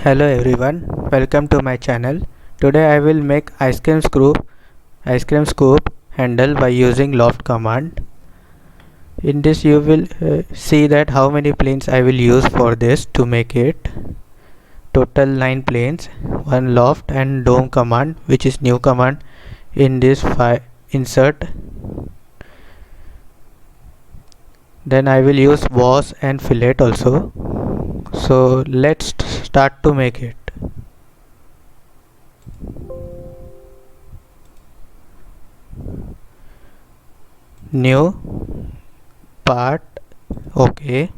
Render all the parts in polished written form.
Hello everyone, welcome to my channel. Today I will make ice cream scoop handle by using loft command. In this you will see that how many planes I will use for this to make it. Total 9 planes, one loft and dome command, which is new command in this insert. Then I will use boss and fillet also. So let's start to make it. New part, okay.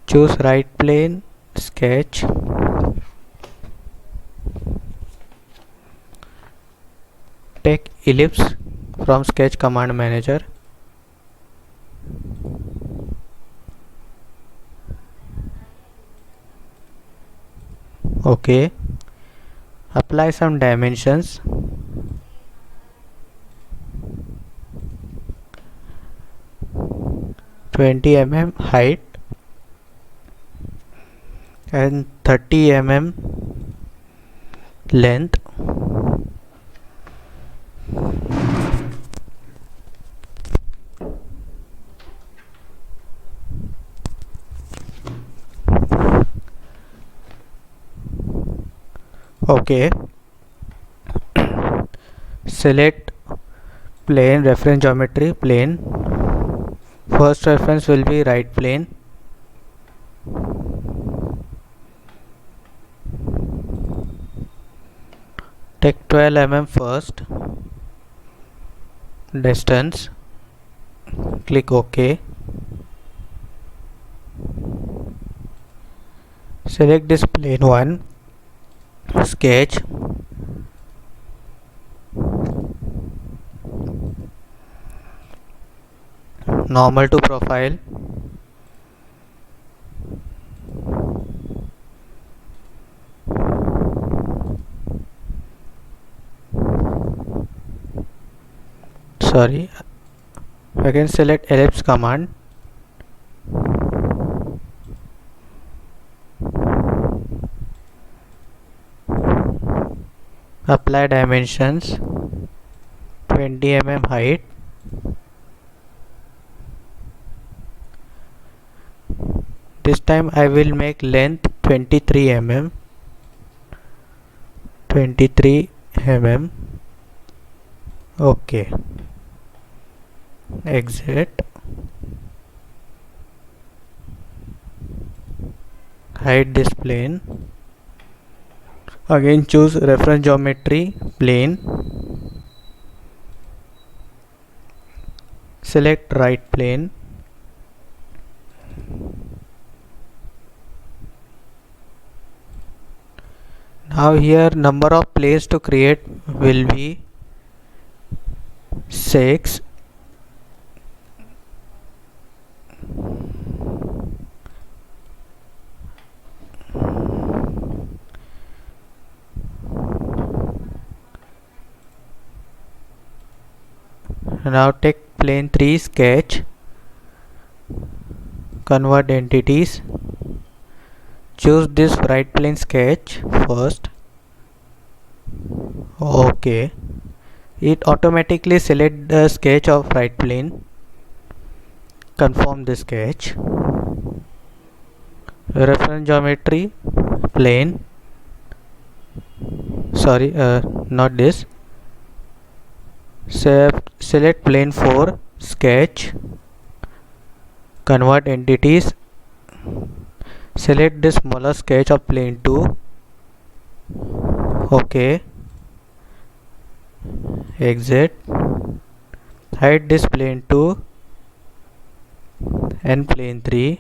Choose right plane, sketch. Take ellipse from sketch command manager. Okay. Apply some dimensions. (20 mm) height and 30 mm length. Okay. Select plane, reference geometry plane. First reference will be right plane. Take 12 mm first distance. Click OK. Select this plane 1. Sketch. Normal to profile. Sorry. Again select ellipse command. Apply dimensions. 20 mm height. This time I will make length 23 mm. 23 mm. Okay. Exit. Hide this plane. Again choose reference geometry plane. Select right plane. Now here number of planes to create will be 6. Now take plane 3, sketch, convert entities. Choose this right plane sketch first. Okay. It automatically select the sketch of right plane. Confirm the sketch. Reference geometry plane. Sorry, not this. Select plane 4, sketch, convert entities. Select the smaller sketch of plane 2. Okay. Exit. Hide this plane 2 and plane 3.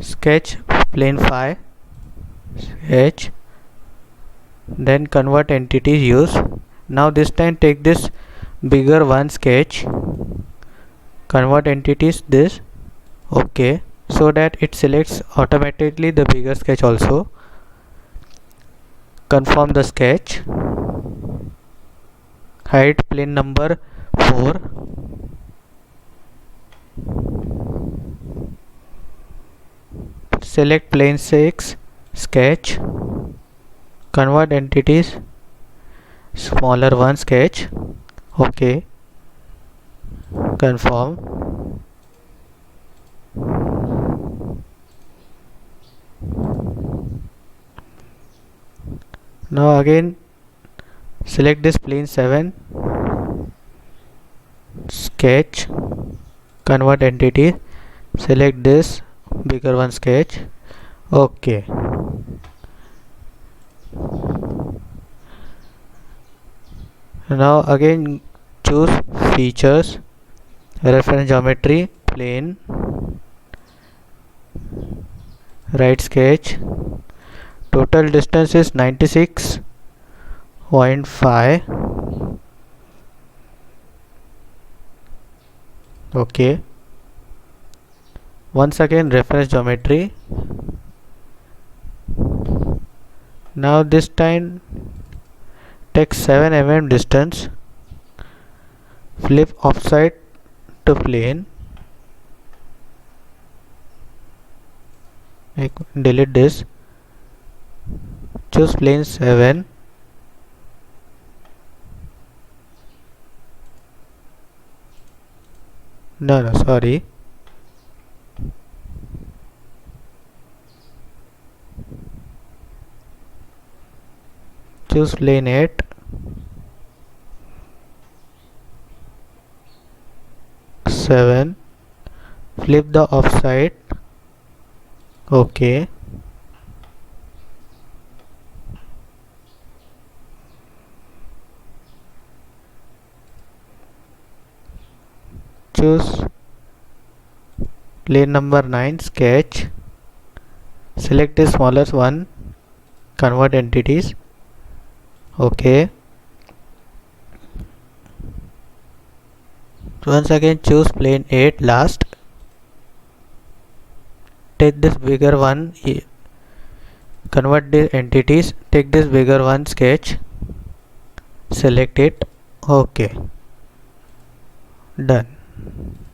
Sketch plane 5. Sketch. Then convert entities use. Now this time take this bigger one sketch. Convert entities this. Okay. So that it selects automatically the bigger sketch also. Confirm the sketch. Hide plane number 4. Select plane 6, sketch, convert entities, smaller one, sketch. OK, confirm. Now again select this plane 7, sketch, convert entity, select this bigger one, sketch. OK, now again choose features, reference geometry, plane, right sketch. Total distance is 96.5. OK, once again reference geometry. Now this time take 7 mm distance, flip offside to plane, delete this, choose plane 7, no sorry, choose plane 8, 7, flip the offside. OK, choose plane number 9, sketch, select the smallest one, convert entities. OK, once again choose plane 8 last, take this bigger one, convert the entities, take this bigger one, sketch, select it. OK, done.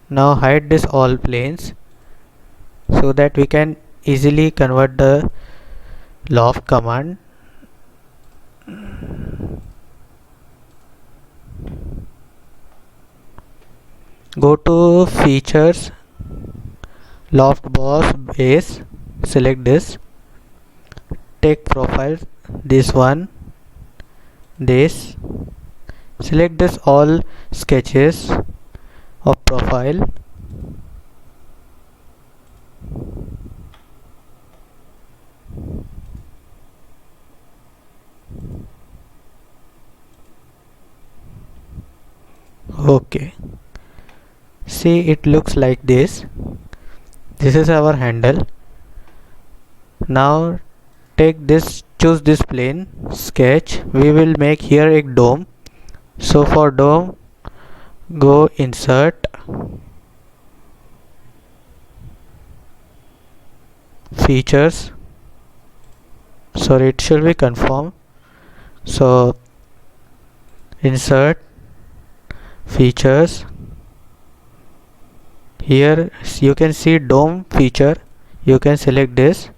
Now hide this all planes so that we can easily convert the loft command. Go to features, loft boss base, select this, take profile, this one, this, select this all sketches of profile, OK, see it looks like this. This is our handle. Now take this, choose this plane, sketch, we will make here a dome. So for dome, go insert, features, sorry it should be conform, so insert, features, here you can see dome feature, you can select this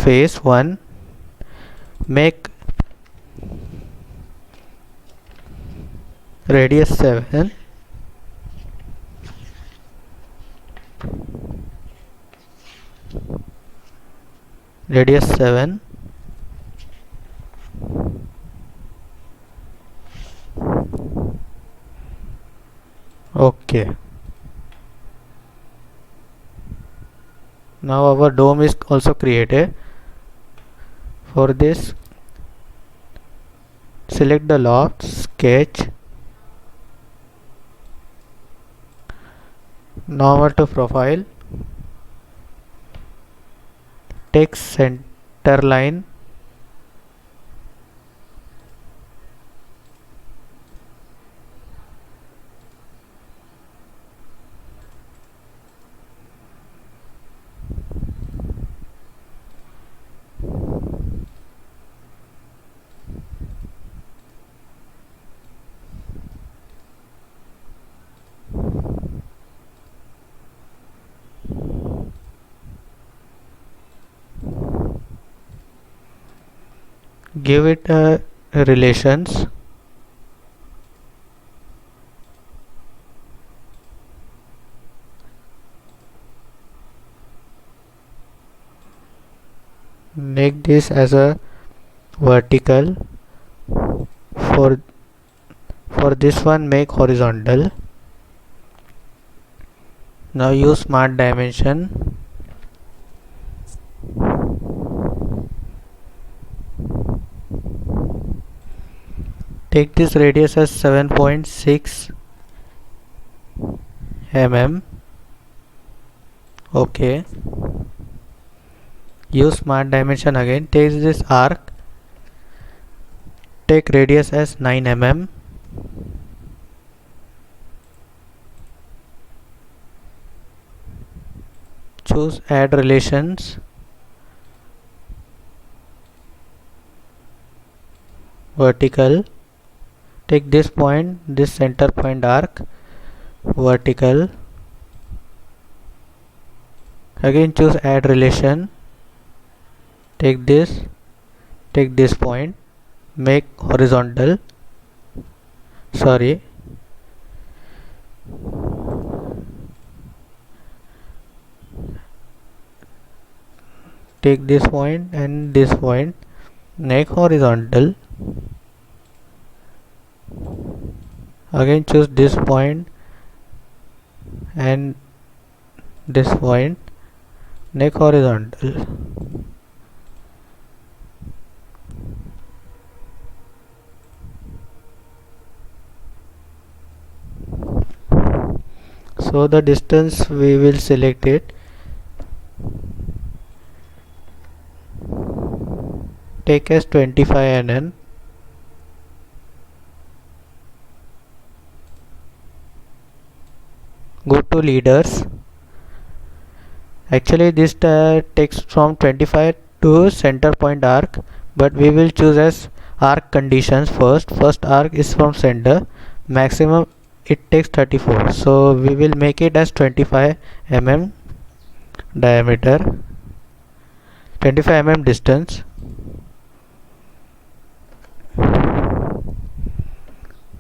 face 1, make radius 7, radius 7, OK. Now our dome is also created. For this, select the loft, sketch, normal to profile, take center line, give it a relations. Make this as a vertical. For this one, make horizontal. Now use smart dimension. Take this radius as 7.6 mm. Okay. Use smart dimension again. Take this arc. Take radius as 9 mm. Choose add relations. Vertical. Take this point, this center point arc. Vertical. Again choose add relation. Take this point, make horizontal. Sorry. Take this point and this point, make horizontal. Again choose this point and this point, make horizontal. So the distance we will select it. Take as 25 nm. Go to leaders. Actually this takes from 25 to center point arc, but we will choose as arc conditions first. First arc is from center, maximum it takes 34, so we will make it as 25 mm diameter, 25 mm distance.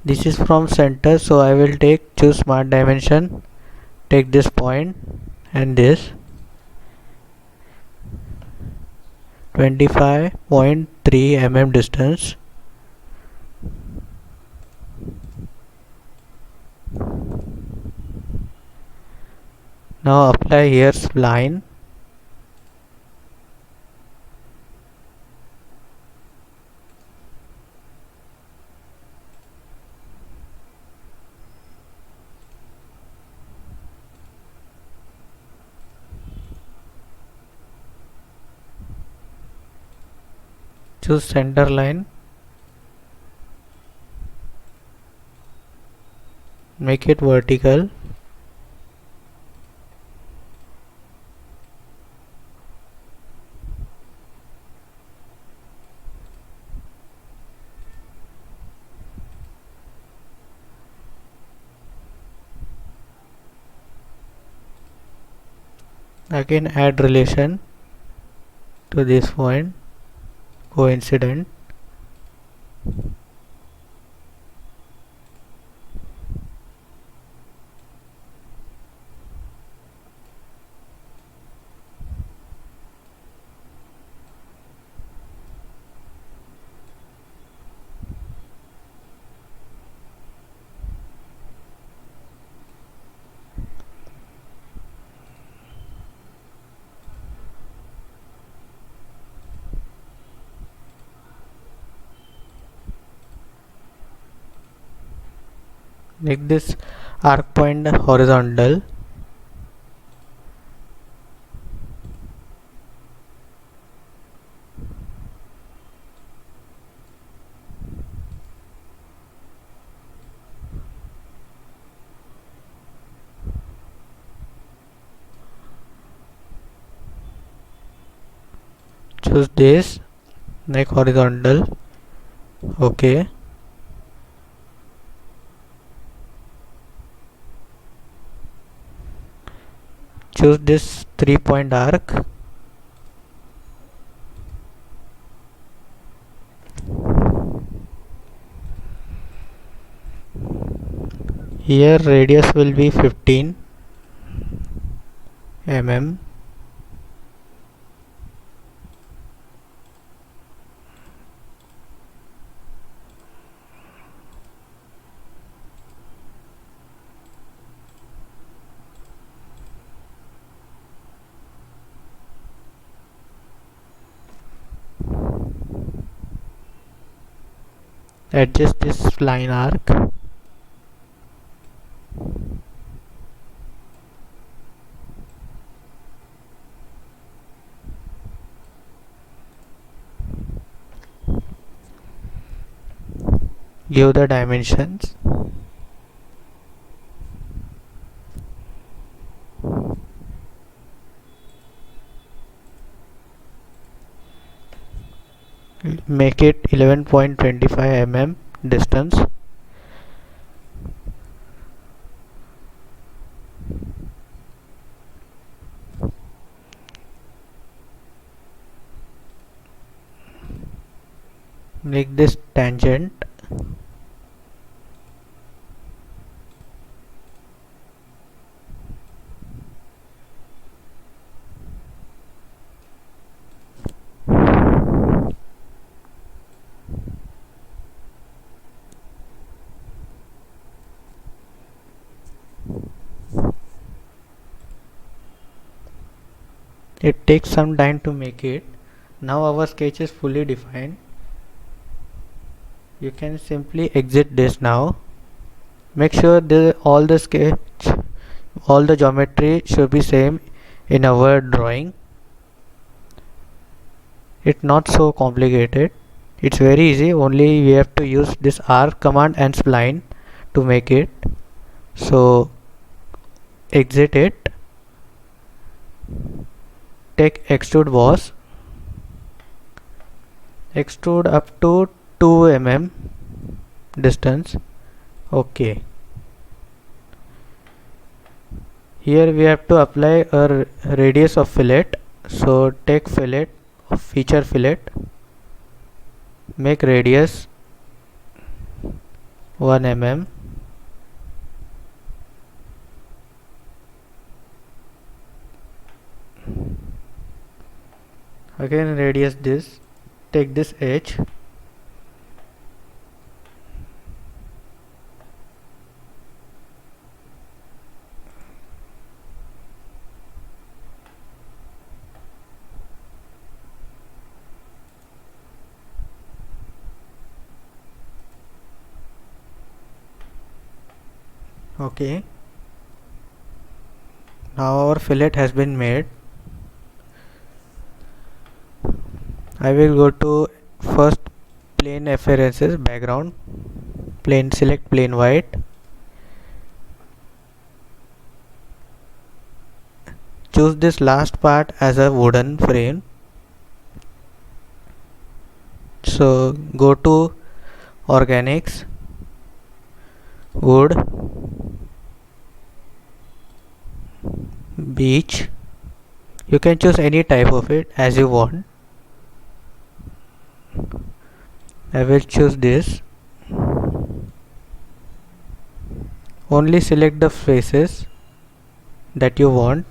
This is from center, so I will choose smart dimension, take this point and this 25.3 mm distance. Now apply here spline. Choose center line, make it vertical. Again add relation to this point, coincident. Make this arc point horizontal. Choose this, make horizontal. Okay. Choose this 3-point arc. Here radius will be 15 mm. Adjust this line arc. Give the dimensions. Make it 11.25 mm distance. Make this tangent. It takes some time to make it. Now our sketch is fully defined. You can simply exit this now. Make sure all the sketch, all the geometry should be same in our drawing. It's not so complicated. It's very easy. Only we have to use this R command and spline to make it. So exit it. Take extrude boss. Extrude up to 2 mm distance. Okay. Here we have to apply a radius of fillet. So take fillet, feature fillet. Make radius 1 mm. Again radius this. Take this edge. Okay. Now our fillet has been made. I will go to first plane references background. Plane, select plane white. Choose this last part as a wooden frame. So go to organics, wood, beech. You can choose any type of it as you want. I will choose this. Only select the faces that you want.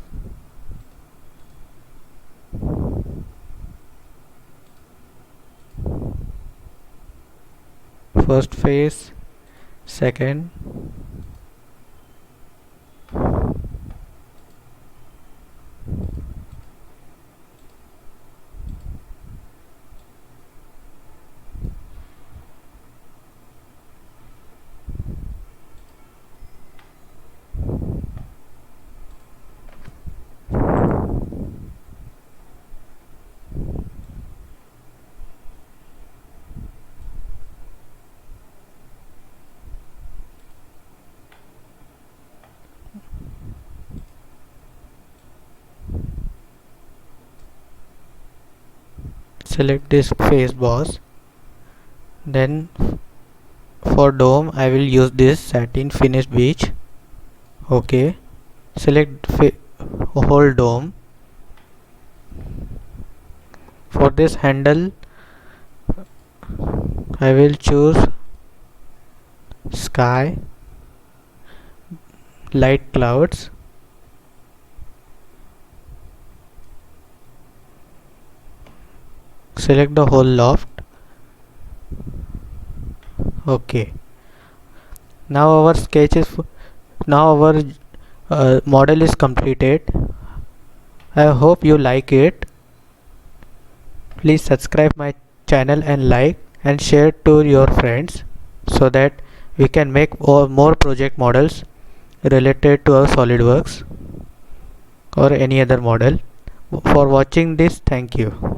First face, second, select this face boss. Then for dome I will use this satin finish beech. Okay. Select whole dome. For this handle I will choose sky. light clouds. Select the whole loft. Okay, now our sketch is now our model is completed. I hope you like it. Please subscribe my channel and like and share to your friends so that we can make more project models related to our SolidWorks or any other model. For watching this, thank you.